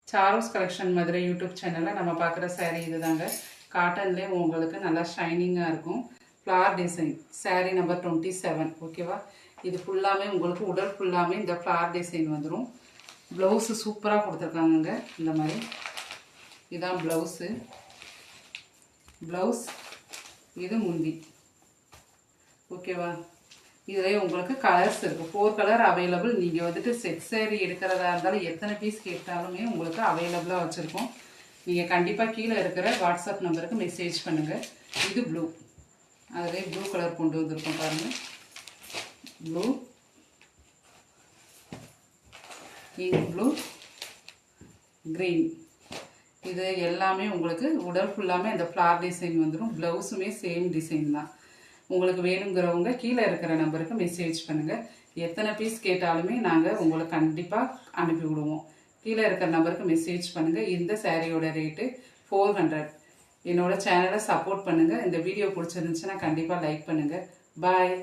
Sorrows collection Madurai YouTube சேனலில் நம்ம பார்க்குற saree இதுதாங்க. காட்டன்லேயே உங்களுக்கு நல்லா ஷைனிங்காக இருக்கும். Flower design saree number 27. ஓகேவா? இது ஃபுல்லாமே உங்களுக்கு உடல் ஃபுல்லாமே இந்த ஃப்ளார் டிசைன் வந்துடும். ப்ளவுஸு சூப்பராக கொடுத்துருக்காங்கங்க. இந்த மாதிரி இதுதான் ப்ளவுஸ். இது முந்தி. ஓகேவா? இதிலே உங்களுக்கு கலர்ஸ் இருக்குது. 4 கலர் அவைலபிள். நீங்கள் வந்துட்டு செட் saree எடுக்கிறதா இருந்தாலும் எத்தனை பீஸ் கேட்டாலுமே உங்களுக்கு அவைலபிளாக வச்சுருக்கோம். நீங்கள் கண்டிப்பாக கீழே இருக்கிற வாட்ஸ்அப் நம்பருக்கு மெசேஜ் பண்ணுங்கள். இது ப்ளூ. அதிலே ப்ளூ கலர் கொண்டு வந்திருக்கோம் பாருங்கள். Blue, ink blue, green. இது எல்லாமே உங்களுக்கு உடல் ஃபுல்லாமே அந்த ஃப்ளார் டிசைன் வந்துடும். ப்ளவுஸுமே சேம் டிசைன் தான். உங்களுக்கு வேணுங்கிறவங்க கீழே இருக்கிற நம்பருக்கு மெசேஜ் பண்ணுங்கள். எத்தனை பீஸ் கேட்டாலுமே நாங்கள் உங்களுக்கு கண்டிப்பாக அனுப்பி விடுவோம். கீழே இருக்கிற நம்பருக்கு மெசேஜ் பண்ணுங்கள். இந்த சாரியோட ரேட்டு 400. என்னோட சேனலை சப்போர்ட் பண்ணுங்கள். இந்த வீடியோ பிடிச்சிருந்துச்சுன்னா கண்டிப்பாக லைக் பண்ணுங்கள். பாய்.